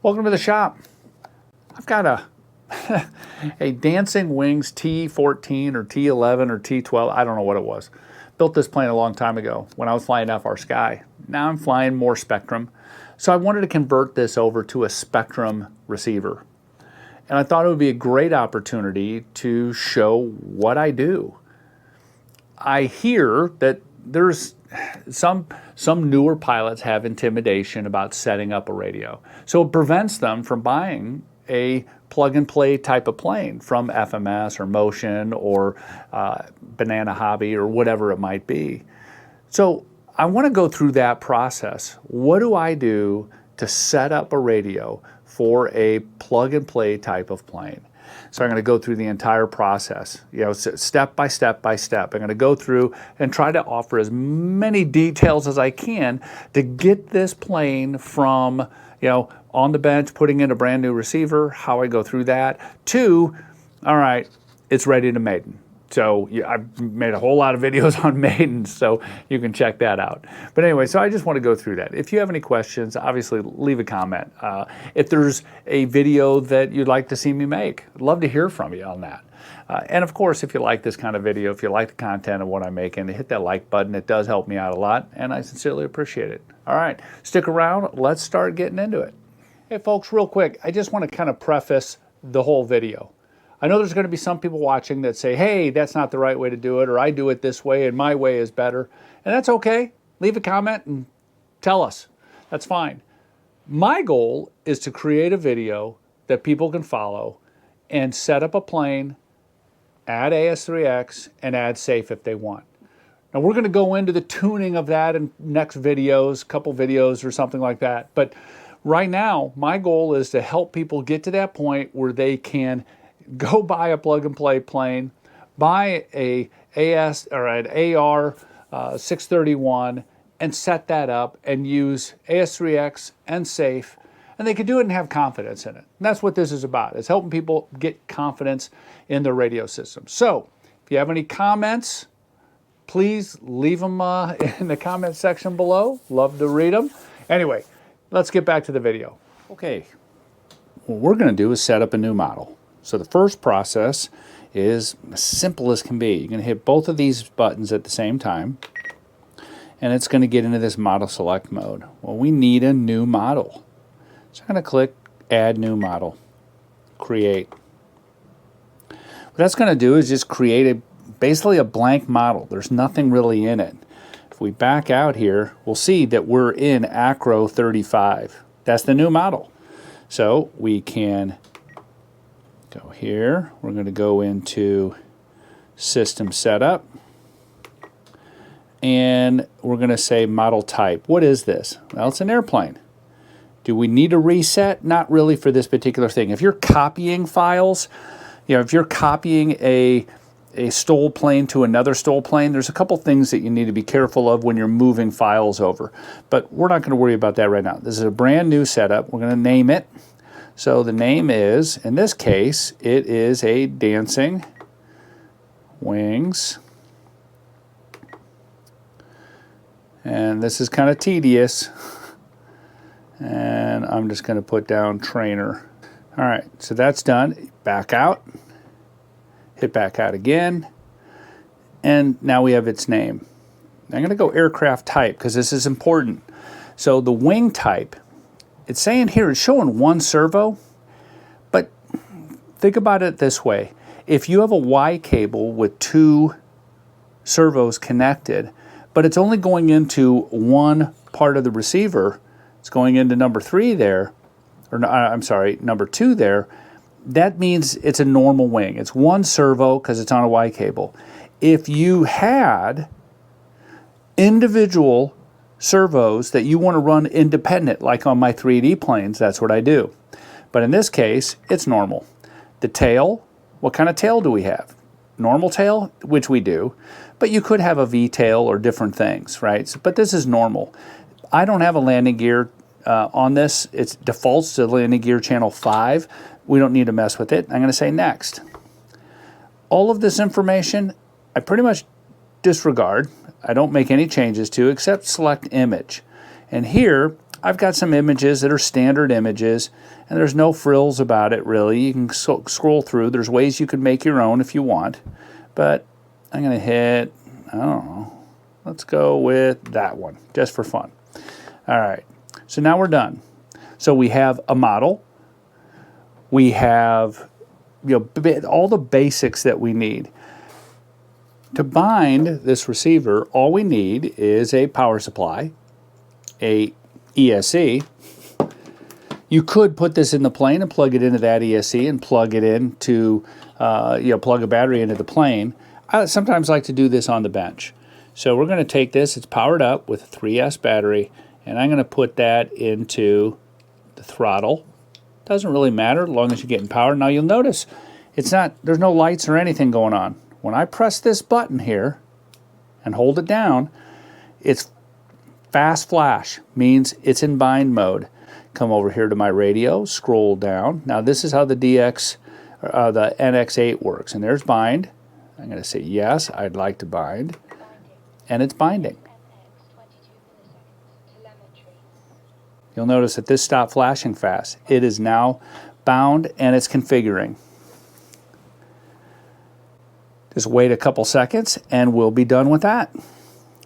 Welcome to the shop. I've got a Dancing Wings T14 or T11 or T12, I don't know what it was. Built this plane a long time ago when I was flying FR Sky. Now I'm flying more Spektrum. So I wanted to convert this over to a Spektrum receiver. And I thought it would be a great opportunity to show what I do. I hear that there's some newer pilots have intimidation about setting up a radio. So it prevents them from buying a plug-and-play type of plane from FMS or Motion or Banana Hobby or whatever it might be. So I want to go through that process. What do I do to set up a radio for a plug-and-play type of plane? So I'm going to go through the entire process, step by step by step. I'm going to go through and try to offer as many details as I can to get this plane from, on the bench, putting in a brand new receiver, how I go through that, to, all right, it's ready to maiden. So I've made a whole lot of videos on maidens, so you can check that out. But anyway, so I just want to go through that. If you have any questions, obviously leave a comment. If there's a video that you'd like to see me make, I'd love to hear from you on that. And of course, if you like this kind of video, if you like the content of what I'm making, hit that like button. It does help me out a lot, and I sincerely appreciate it. All right, stick around. Let's start getting into it. Hey, folks, real quick, I just want to kind of preface the whole video. I know there's going to be some people watching that say, hey, that's not the right way to do it, or I do it this way and my way is better. And that's okay. Leave a comment and tell us. That's fine. My goal is to create a video that people can follow and set up a plane, add AS3X, and add SAFE if they want. Now, we're going to go into the tuning of that in next videos, couple videos or something like that. But right now, my goal is to help people get to that point where they can go buy a plug-and-play plane, buy a AS or an AR 631, and set that up and use AS3X and SAFE, and they can do it and have confidence in it. And that's what this is about. It's helping people get confidence in their radio system. So if you have any comments, please leave them in the comment section below. Love to read them. Anyway, let's get back to the video. Okay, what we're going to do is set up a new model. So the first process is as simple as can be. You're going to hit both of these buttons at the same time, and it's going to get into this model select mode. Well, we need a new model. So I'm going to click Add New Model, Create. What that's going to do is just create basically a blank model. There's nothing really in it. If we back out here, we'll see that we're in Acro 35. That's the new model. So we can go here. We're going to go into System Setup, and we're going to say Model Type. What is this? Well, it's an airplane. Do we need a reset? Not really for this particular thing. If you're copying files, if you're copying a STOL plane to another STOL plane, there's a couple things that you need to be careful of when you're moving files over. But we're not going to worry about that right now. This is a brand new setup. We're going to name it. So the name is, in this case, it is a Dancing Wings. And this is kind of tedious. And I'm just going to put down trainer. All right, so that's done. Back out. Hit back out again. And now we have its name. I'm going to go aircraft type because this is important. So the wing type, it's saying here, it's showing one servo, but think about it this way. If you have a Y cable with two servos connected, but it's only going into one part of the receiver, it's going into number 3 there, or I'm sorry, number 2 there, that means it's a normal wing. It's one servo because it's on a Y cable. If you had individual servos that you want to run independent, like on my 3D planes, that's what I do. But in this case, it's normal. The tail, what kind of tail do we have? Normal tail, which we do, but you could have a V-tail or different things, right? But this is normal. I don't have a landing gear on this. It defaults to landing gear channel 5. We don't need to mess with it. I'm going to say next. All of this information, I pretty much disregard. I don't make any changes to except select image. And here I've got some images that are standard images, and there's no frills about it really. You can scroll through. There's ways you could make your own if you want, but I'm going to hit, I don't know, let's go with that one just for fun. All right, so now we're done. So we have a model. We have, you know, all the basics that we need. To bind this receiver, all we need is a power supply, a ESC. You could put this in the plane and plug it into that ESC and plug it into, plug a battery into the plane. I sometimes like to do this on the bench. So we're going to take this, it's powered up with a 3S battery, and I'm going to put that into the throttle. Doesn't really matter as long as you're getting power. Now you'll notice there's no lights or anything going on. When I press this button here and hold it down, it's fast flash, means it's in bind mode. Come over here to my radio, scroll down. Now this is how the the NX8 works, and there's bind. I'm going to say yes, I'd like to bind, and it's binding. You'll notice that this stopped flashing fast. It is now bound and it's configuring. Just wait a couple seconds and we'll be done with that.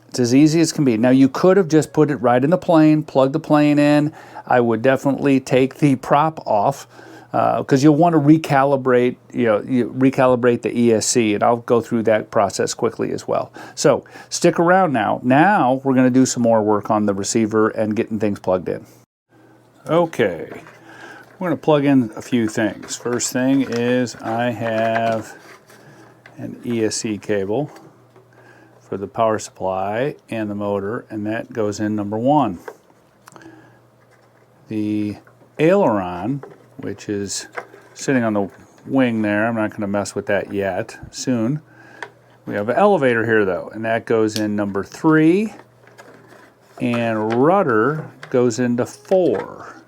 It's as easy as can be. Now you could have just put it right in the plane, plug the plane in. I would definitely take the prop off because you'll want to recalibrate, recalibrate the ESC, and I'll go through that process quickly as well. So stick around now. Now we're going to do some more work on the receiver and getting things plugged in. Okay, we're going to plug in a few things. First thing is I have an ESC cable for the power supply and the motor, and that goes in number 1. The aileron, which is sitting on the wing there, I'm not going to mess with that yet, soon. We have an elevator here though, and that goes in number 3, and rudder goes into 4.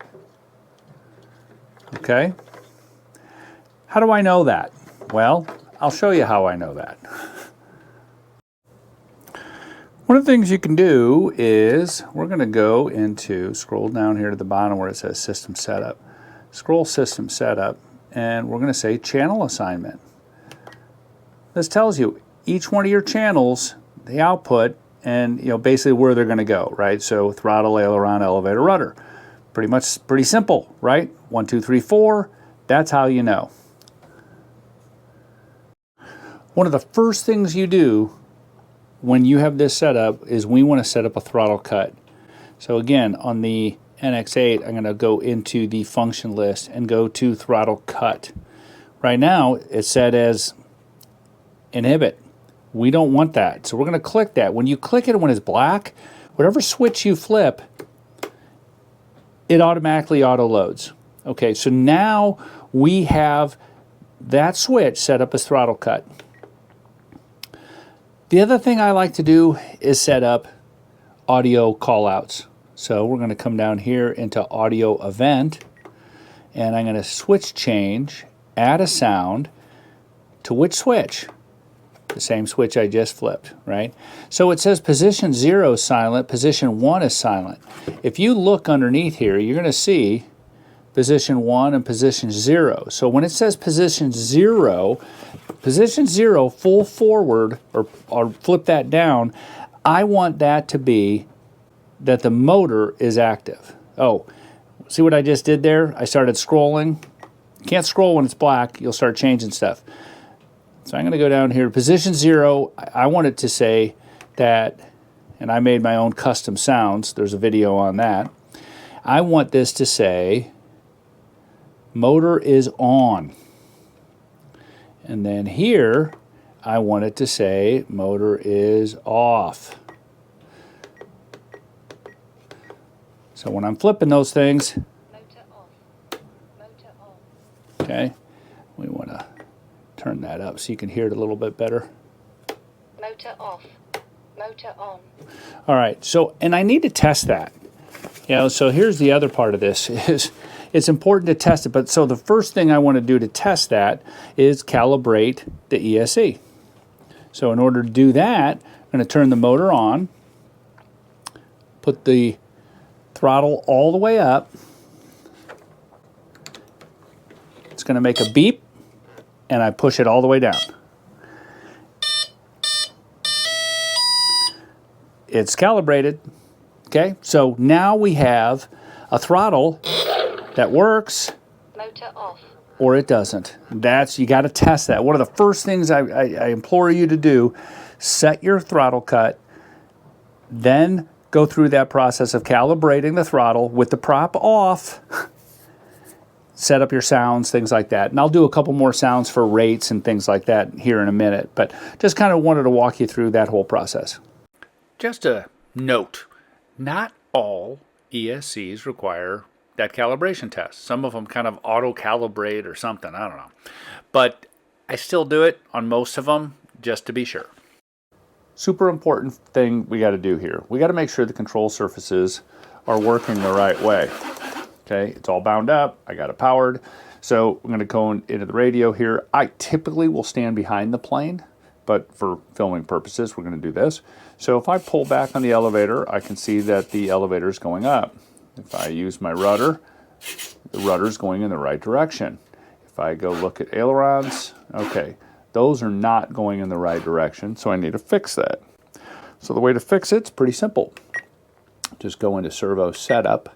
Okay? How do I know that? Well, I'll show you how I know that. One of the things you can do is we're going to go into, scroll down here to the bottom where it says System Setup. Scroll System Setup, and we're going to say Channel Assignment. This tells you each one of your channels, the output, and basically where they're going to go, right? So throttle, aileron, elevator, rudder. Pretty simple, right? 1, 2, 3, 4. That's how you know. One of the first things you do when you have this set up is we want to set up a throttle cut. So again, on the NX8, I'm going to go into the function list and go to throttle cut. Right now, it's set as inhibit. We don't want that, so we're going to click that. When you click it when it's black, whatever switch you flip, it automatically auto-loads. Okay, so now we have that switch set up as throttle cut. The other thing I like to do is set up audio callouts. So we're going to come down here into audio event, and I'm going to switch change, add a sound to which switch? The same switch I just flipped, right? So it says position 0 is silent, position 1 is silent. If you look underneath here, you're going to see position 1 and position 0. So when it says position 0 full forward, or flip that down, I want that to be that the motor is active. Oh, see what I just did there? I started scrolling. Can't scroll when it's black. You'll start changing stuff. So I'm going to go down here. Position 0, I want it to say that, and I made my own custom sounds. There's a video on that. I want this to say motor is on. And then here, I want it to say motor is off. So when I'm flipping those things, motor off, motor on. Okay, we want to turn that up so you can hear it a little bit better. Motor off, motor on. All right, so, and I need to test that. So here's the other part of this is it's important to test it. But so the first thing I want to do to test that is calibrate the ESC. So in order to do that, I'm going to turn the motor on, put the throttle all the way up. It's going to make a beep, and I push it all the way down. It's calibrated. Okay, so now we have a throttle that works. Motor off. Or it doesn't. You got to test that. One of the first things I implore you to do, set your throttle cut, then go through that process of calibrating the throttle with the prop off, set up your sounds, things like that. And I'll do a couple more sounds for rates and things like that here in a minute, but just kind of wanted to walk you through that whole process. Just a note, not all ESCs require that calibration test. Some of them kind of auto-calibrate or something, I don't know. But I still do it on most of them just to be sure. Super important thing we got to do here. We got to make sure the control surfaces are working the right way. Okay, it's all bound up, I got it powered. So I'm going to go into the radio here. I typically will stand behind the plane, but for filming purposes, we're going to do this. So if I pull back on the elevator, I can see that the elevator is going up. If I use my rudder, the rudder's going in the right direction. If I go look at ailerons, okay, those are not going in the right direction, so I need to fix that. So the way to fix it's pretty simple. Just go into servo setup,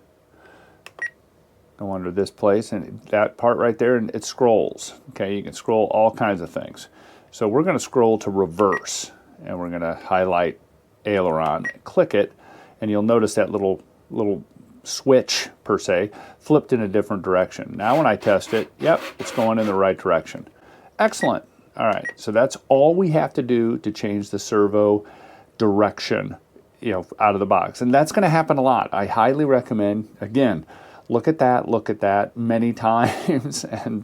go under this place, and that part right there, and it scrolls. Okay, you can scroll all kinds of things. So we're going to scroll to reverse, and we're going to highlight aileron, click it, and you'll notice that little switch, per se, flipped in a different direction. Now when I test it, yep, it's going in the right direction. Excellent. All right, so that's all we have to do to change the servo direction, out of the box. And that's going to happen a lot. I highly recommend, again, look at that many times, and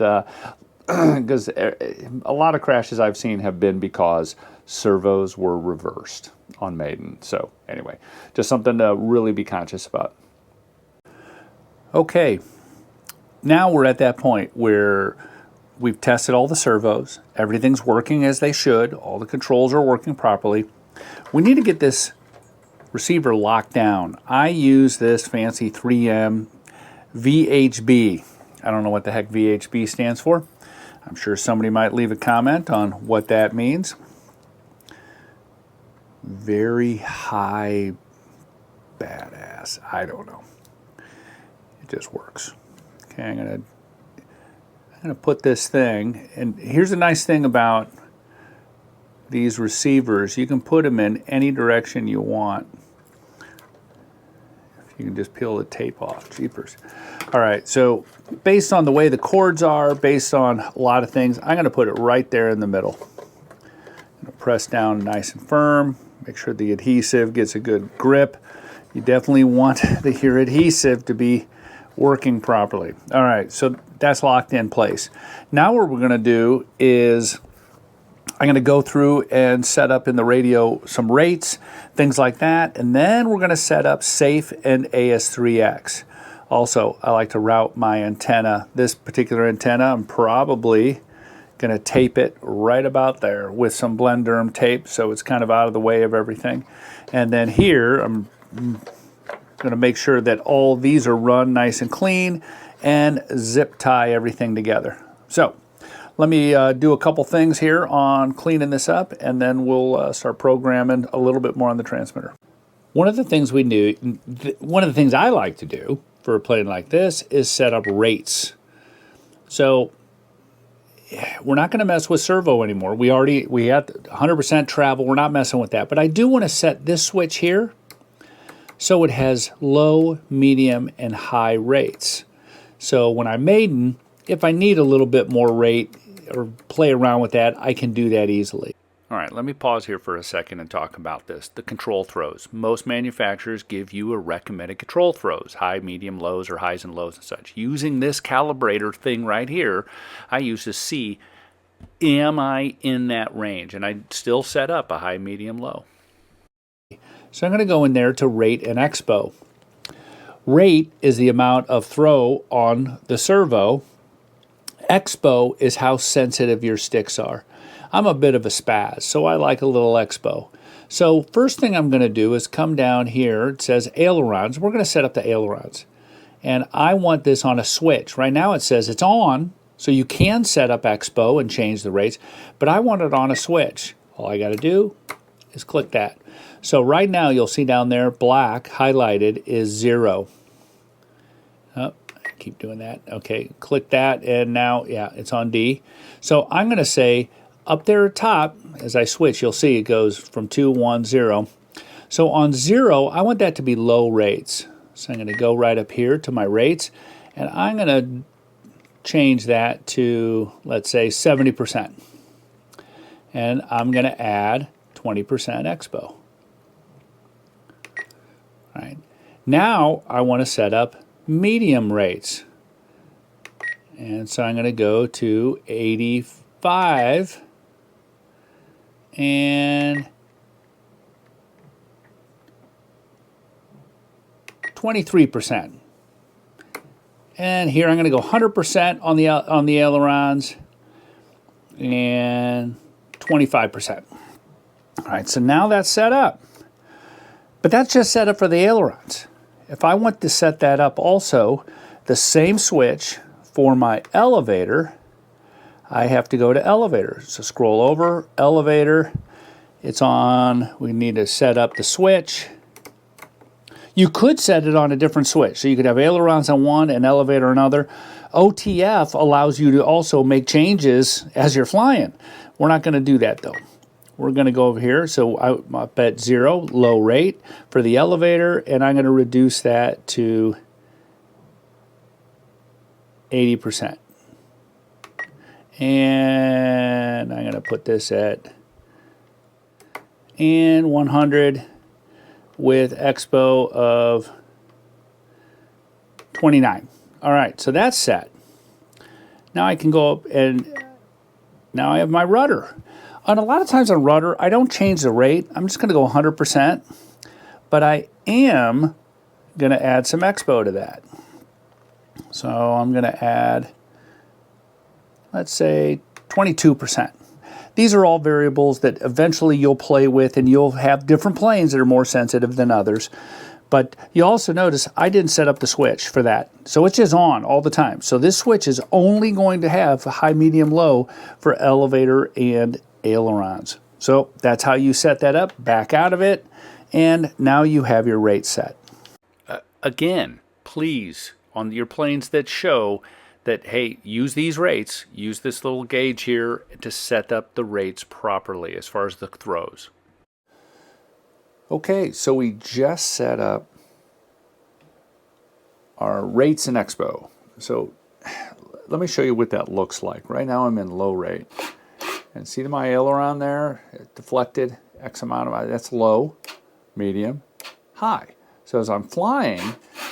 because a lot of crashes I've seen have been because servos were reversed on maiden. So anyway, just something to really be conscious about. Okay, now we're at that point where we've tested all the servos, everything's working as they should, all the controls are working properly. We need to get this receiver locked down. I use this fancy 3M VHB. I don't know what the heck VHB stands for. I'm sure somebody might leave a comment on what that means. Very high badass. I don't know. It just works. Okay, I'm gonna put this thing, and here's the nice thing about these receivers. You can put them in any direction you want. If you can just peel the tape off, jeepers. All right, so based on the way the cords are, based on a lot of things, I'm gonna put it right there in the middle. I'm gonna press down nice and firm, make sure the adhesive gets a good grip. You definitely want your adhesive to be working properly. All right, so that's locked in place. Now what we're gonna do is I'm gonna go through and set up in the radio some rates, things like that, and then we're gonna set up SAFE and AS3X. Also, I like to route my antenna. This particular antenna, I'm probably gonna tape it right about there with some Blenderm tape, so it's kind of out of the way of everything. And then here, I'm going to make sure that all these are run nice and clean and zip tie everything together. So let me do a couple things here on cleaning this up, and then we'll start programming a little bit more on the transmitter. One of the things I like to do for a plane like this is set up rates. So we're not going to mess with servo anymore. We had 100% travel. We're not messing with that. But I do want to set this switch here so it has low, medium, and high rates. So when I'm maiden, if I need a little bit more rate or play around with that, I can do that easily. All right, let me pause here for a second and talk about this. The control throws. Most manufacturers give you a recommended control throws, high, medium, lows, or highs and lows and such. Using this calibrator thing right here, I use to see, am I in that range? And I still set up a high, medium, low. So I'm going to go in there to rate and Expo. Rate is the amount of throw on the servo, Expo is how sensitive your sticks are. I'm a bit of a spaz, so I like a little Expo. So first thing I'm going to do is come down here. It says ailerons. We're going to set up the ailerons. And I want this on a switch. Right now it says it's on, so you can set up Expo and change the rates, but I want it on a switch. All I got to do is click that. So right now you'll see down there black highlighted is 0. Oh, keep doing that. Okay, click that, and now, yeah, it's on D. So I'm going to say up there at top, as I switch, you'll see it goes from 2, 1, 0. So on 0, I want that to be low rates. So I'm going to go right up here to my rates, and I'm going to change that to, let's say, 70%. And I'm going to add 20% Expo. All right. Now I want to set up medium rates. And so I'm going to go to 85 and 23%. And here I'm going to go 100% on the ailerons and 25%. All right, so now that's set up. But that's just set up for the ailerons. If I want to set that up also, the same switch for my elevator, I have to go to elevator. So scroll over, elevator, it's on, we need to set up the switch. You could set it on a different switch. So you could have ailerons on one and elevator on another. OTF allows you to also make changes as you're flying. We're not going to do that though. We're going to go over here. So I'm up at 0, low rate for the elevator, and I'm going to reduce that to 80%. And I'm going to put this at 100 with Expo of 29. All right, so that's set. Now I can go up and now I have my rudder. And a lot of times on rudder, I don't change the rate. I'm just going to go 100%, but I am going to add some Expo to that. So I'm going to add, let's say, 22%. These are all variables that eventually you'll play with, and you'll have different planes that are more sensitive than others. But you also notice I didn't set up the switch for that. So it's just on all the time. So this switch is only going to have high, medium, low for elevator and ailerons. So that's how you set that up. Back out of it, and now you have your rate set. Again, please, on your planes that show that, hey, use these rates, use this little gauge here to set up the rates properly as far as the throws. Okay, so we just set up our rates in Expo. So let me show you what that looks like. Right now I'm in low rate. And see my aileron there, it deflected X amount of, that's low, medium, high. So as I'm flying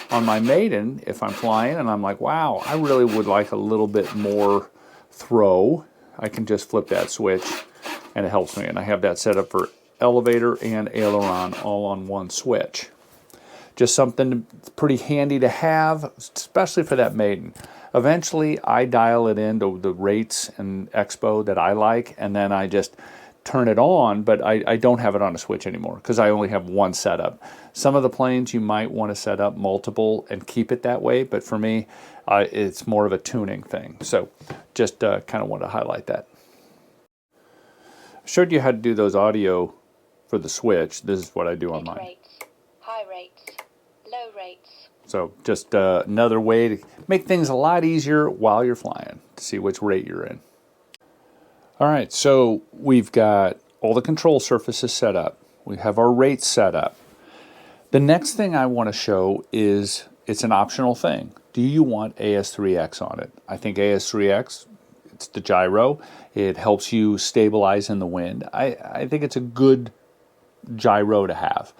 on my maiden, if I'm flying and I'm like, wow, I really would like a little bit more throw, I can just flip that switch and it helps me. And I have that set up for elevator and aileron all on one switch. Just something pretty handy to have, especially for that maiden. Eventually, I dial it into the rates and Expo that I like, and then I just turn it on, but I don't have it on a switch anymore because I only have one setup. Some of the planes you might want to set up multiple and keep it that way, but for me, it's more of a tuning thing. So just kind of want to highlight that. I showed you how to do those audio for the switch. This is what I do on mine. Rates, high rates, low rates. So just another way to make things a lot easier while you're flying to see which rate you're in. All right, so we've got all the control surfaces set up. We have our rates set up. The next thing I want to show is it's an optional thing. Do you want AS3X on it? I think AS3X, it's the gyro. It helps you stabilize in the wind. I think it's a good gyro to have.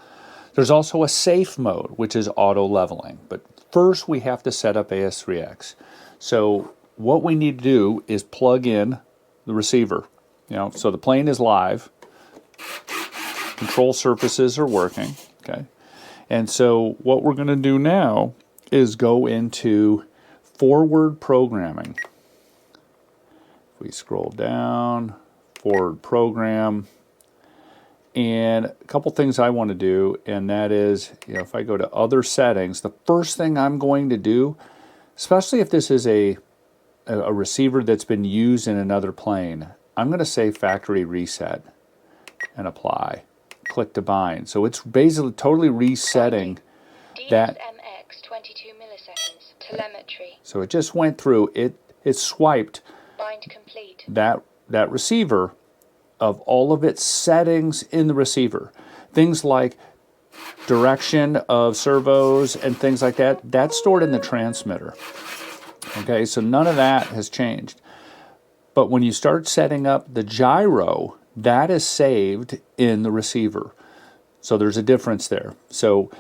There's also a safe mode, which is auto leveling. But first we have to set up AS3X. So what we need to do is plug in the receiver. So the plane is live. Control surfaces are working. Okay. And so what we're going to do now is go into forward programming. we scroll down, forward program, and a couple things I want to do, and that is, if I go to other settings, the first thing I'm going to do, especially if this is a receiver that's been used in another plane, I'm going to say factory reset and apply. Click to bind. So it's basically totally resetting that. DSMX 22 milliseconds. Telemetry. So it just went through, it swiped Bind complete. that receiver of all of its settings in the receiver. Things like direction of servos and things like that, that's stored in the transmitter. Okay, so none of that has changed. But when you start setting up the gyro, that is saved in the receiver. So there's a difference there. So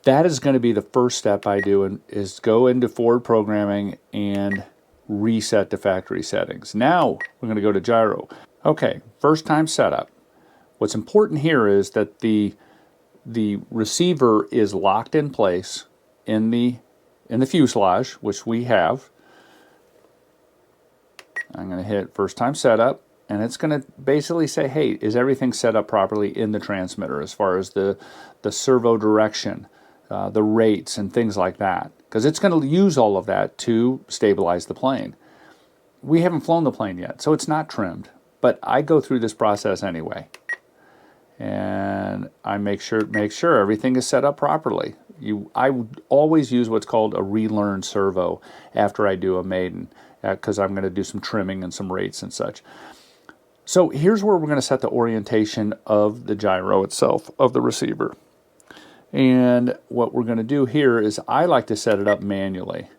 that is going to be the first step I do, and is go into forward programming and reset the factory settings. Now we're going to go to gyro. Okay, first time setup. What's important here is that the receiver is locked in place in the fuselage, which we have. I'm going to hit first time setup, and it's going to basically say, hey, is everything set up properly in the transmitter as far as the servo direction, the rates, and things like that, because it's going to use all of that to stabilize the plane. We haven't flown the plane yet, so it's not trimmed, but I go through this process anyway, and I make sure everything is set up properly. I would always use what's called a relearn servo after I do a maiden, because I'm going to do some trimming and some rates and such. So here's where we're going to set the orientation of the gyro itself, of the receiver. And what we're going to do here is I like to set it up manually,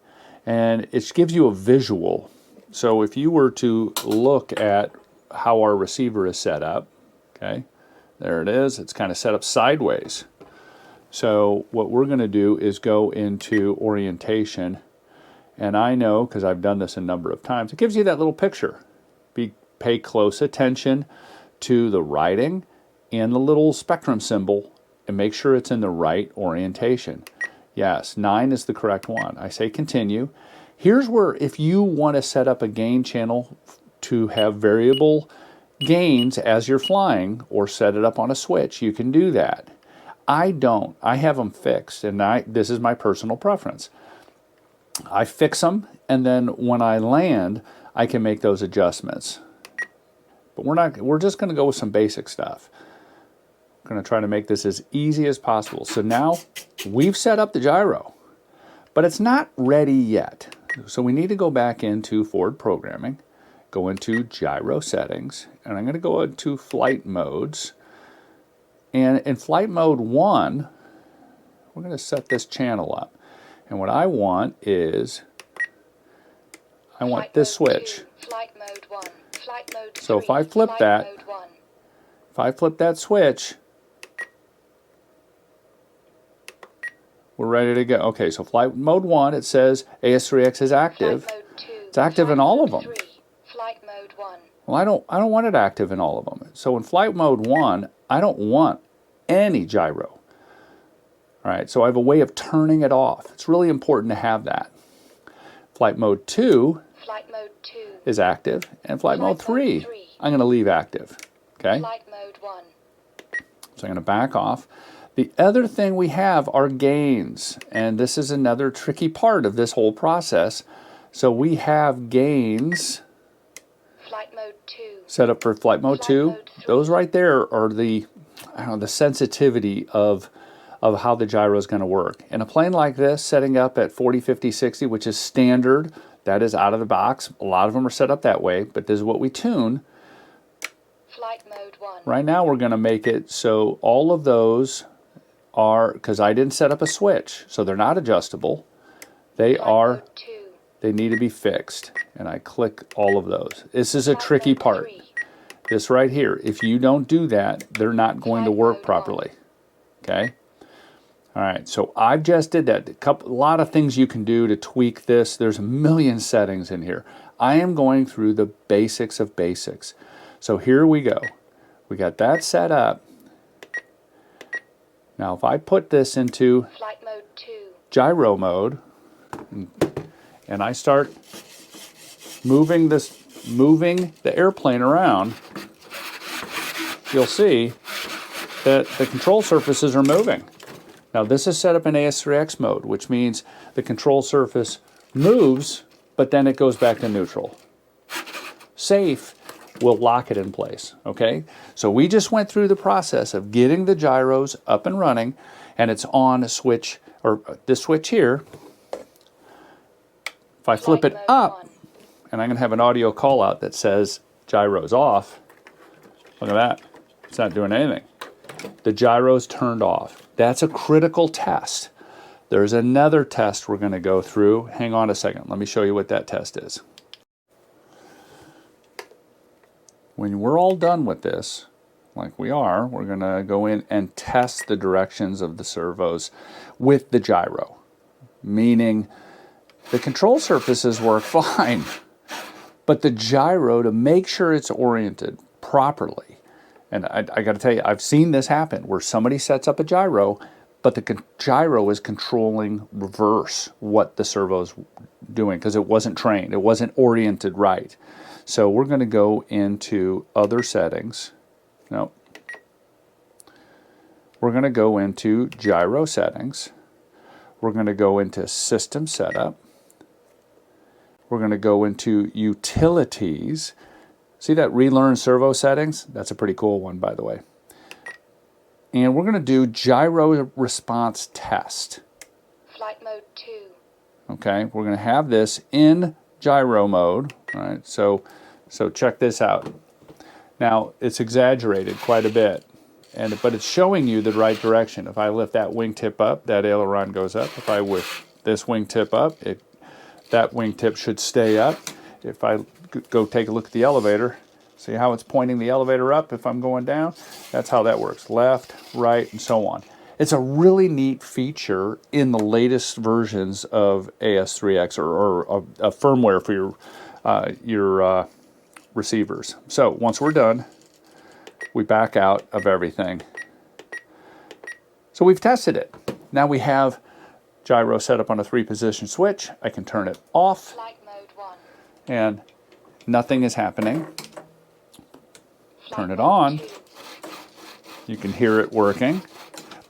and it gives you a visual. So if you were to look at how our receiver is set up, okay, there it is. It's kind of set up sideways. So what we're going to do is go into orientation, and I know, because I've done this a number of times, it gives you that little picture. Pay close attention to the writing and the little Spektrum symbol, and make sure it's in the right orientation. Yes, 9 is the correct one. I say continue. Here's where, if you want to set up a gain channel to have variable gains as you're flying, or set it up on a switch, you can do that. I don't. I have them fixed, and this is my personal preference. I fix them, and then when I land, I can make those adjustments. But we're just going to go with some basic stuff. I'm going to try to make this as easy as possible. So now we've set up the gyro, but it's not ready yet. So we need to go back into forward programming, go into gyro settings, and I'm going to go into flight modes. And in flight mode 1, we're going to set this channel up. And what I want is, I want this switch. Flight mode 1. Flight mode 3. So if I flip that, if I flip that switch, we're ready to go. Okay, so flight mode 1, it says AS3X is active. Flight mode 2. It's active in all of them. 3. Flight mode 1. Well, I don't want it active in all of them. So in flight mode 1, I don't want any gyro. All right, so I have a way of turning it off. It's really important to have that. Flight mode 2 is active, and flight mode 3 I'm going to leave active. Okay? Flight mode 1. So I'm going to back off. The other thing we have are gains, and this is another tricky part of this whole process. So we have gains Flight mode 2. set up for flight mode 2. Mode 3. Those right there are the sensitivity of how the gyro is going to work. In a plane like this, setting up at 40, 50, 60, which is standard, that is out of the box. A lot of them are set up that way, but this is what we tune. Flight mode 1. Right now we're going to make it so all of those are, because I didn't set up a switch, so they're not adjustable. They Mode 2. they need to be fixed. And I click all of those. This is a Flight tricky mode part. 3. This right here, if you don't do that, they're not going to Flight work mode properly. Okay? All right, so I just did that. A lot of things you can do to tweak this. There's a million settings in here. I am going through the basics of basics. So here we go. We got that set up. Now if I put this into Flight mode 2. gyro mode, and I start moving this moving the airplane around, you'll see that the control surfaces are moving. Now this is set up in AS3X mode, which means the control surface moves, but then it goes back to neutral. Safe will lock it in place, okay? So we just went through the process of getting the gyros up and running, and it's on a switch, or this switch here. If I flip it up, and I'm gonna have an audio call out that says gyros off, look at that, it's not doing anything. The gyro's turned off. That's a critical test. There's another test we're gonna go through. Hang on a second, let me show you what that test is. When we're all done with this, like we are, we're gonna go in and test the directions of the servos with the gyro, meaning the control surfaces work fine, but the gyro, to make sure it's oriented properly, and I gotta tell you, I've seen this happen where somebody sets up a gyro, but the gyro is controlling reverse what the servo's doing because it wasn't trained, it wasn't oriented right. So we're going to go into other settings. No. We're going to go into gyro settings. We're going to go into system setup. We're going to go into utilities. See that relearn servo settings? That's a pretty cool one, by the way. And we're going to do gyro response test. Flight mode 2. Okay, we're going to have this in gyro mode. All right, so check this out. Now it's exaggerated quite a bit, but it's showing you the right direction. If I lift that wingtip up, that aileron goes up. If I lift this wingtip up, that wingtip should stay up. If I go take a look at the elevator, see how it's pointing the elevator up if I'm going down? That's how that works. Left, right, and so on. It's a really neat feature in the latest versions of AS3X or a firmware for your receivers. So once we're done, we back out of everything. So we've tested it. Now we have gyro set up on a 3-position switch. I can turn it off. Flight mode 1. And nothing is happening. Turn it Flight on. mode 2. You can hear it working.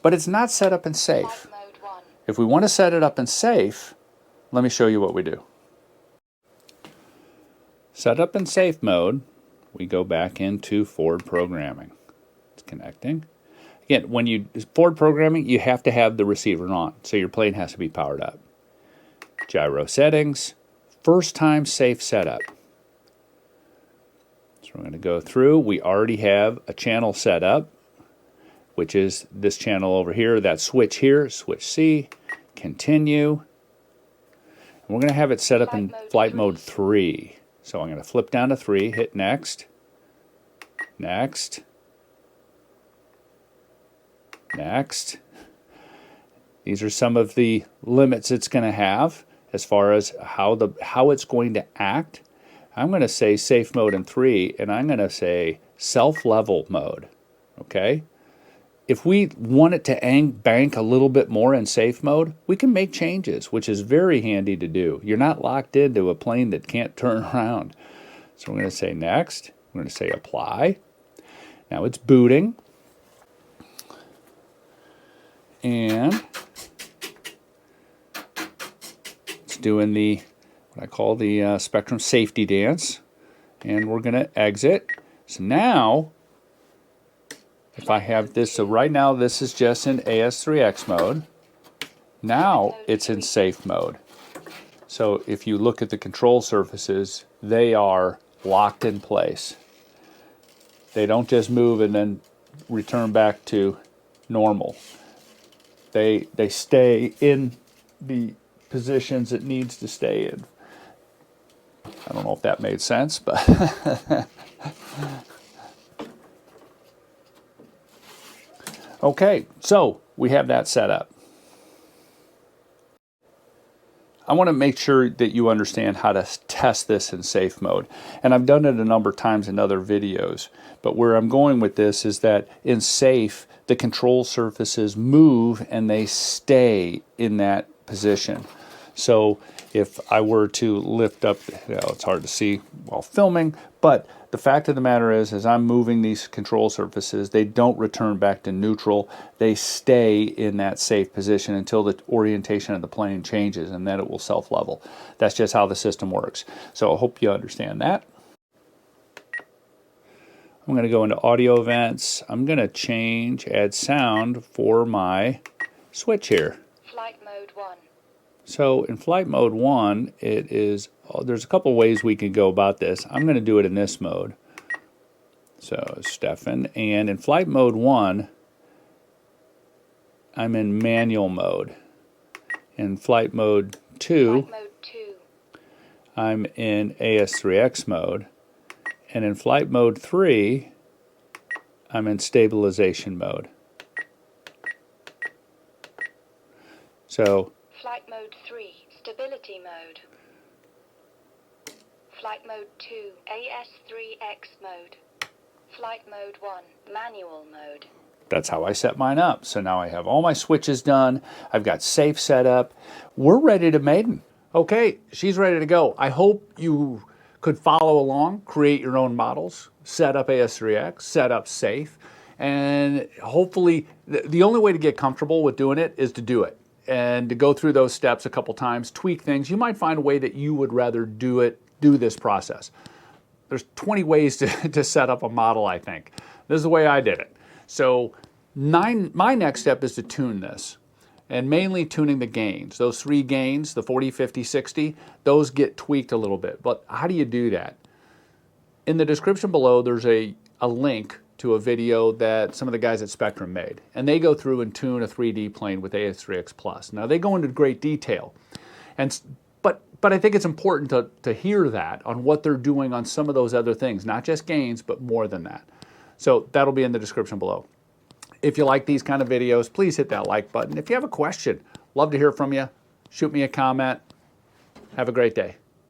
But it's not set up in safe. Flight mode 1. If we want to set it up in safe, let me show you what we do. Set up in safe mode, we go back into forward programming. It's connecting. Again, when you forward programming, you have to have the receiver on, so your plane has to be powered up. Gyro settings, first time safe setup. So we're going to go through. We already have a channel set up, which is this channel over here, that switch here, switch C, continue. And we're going to have it set up in flight mode 3. So I'm going to flip down to 3, hit next, next, next. These are some of the limits it's going to have as far as how it's going to act. I'm going to say safe mode in 3, and I'm going to say self-level mode, okay? If we want it to bank a little bit more in safe mode, we can make changes, which is very handy to do. You're not locked into a plane that can't turn around. So we're going to say next. We're going to say apply. Now it's booting. And it's doing what I call the Spektrum safety dance. And we're going to exit. So now, if I have this, so right now this is just in AS3X mode. Now it's in safe mode. So if you look at the control surfaces, they are locked in place. They don't just move and then return back to normal. They stay in the positions it needs to stay in. I don't know if that made sense, but okay, so we have that set up. I want to make sure that you understand how to test this in safe mode. And I've done it a number of times in other videos. But where I'm going with this is that in safe, the control surfaces move and they stay in that position. So if I were to lift up, it's hard to see while filming, but the fact of the matter is, as I'm moving these control surfaces, they don't return back to neutral. They stay in that safe position until the orientation of the plane changes, and then it will self-level. That's just how the system works. So I hope you understand that. I'm going to go into audio events. I'm going to add sound for my switch here. Flight mode 1. So in flight mode 1, there's a couple ways we can go about this. I'm going to do it in this mode. So Stefan, and in flight mode 1, I'm in manual mode. In flight mode 2, I'm in AS3X mode. And in flight mode 3, I'm in stabilization mode. So flight mode 3, stability mode. Flight mode 2, AS3X mode. Flight mode 1, manual mode. That's how I set mine up. So now I have all my switches done. I've got safe set up. We're ready to maiden. Okay, she's ready to go. I hope you could follow along, create your own models, set up AS3X, set up safe, and hopefully the only way to get comfortable with doing it is to do it and to go through those steps a couple times, tweak things. You might find a way that you would rather do this process. There's 20 ways to set up a model, I think. This is the way I did it. So my next step is to tune this, and mainly tuning the gains. Those 3 gains, the 40, 50, 60, those get tweaked a little bit. But how do you do that? In the description below, there's a link to a video that some of the guys at Spektrum made. And they go through and tune a 3D plane with AS3X Plus. Now, they go into great detail. But I think it's important to hear that on what they're doing on some of those other things. Not just gains, but more than that. So that'll be in the description below. If you like these kind of videos, please hit that like button. If you have a question, love to hear from you. Shoot me a comment. Have a great day.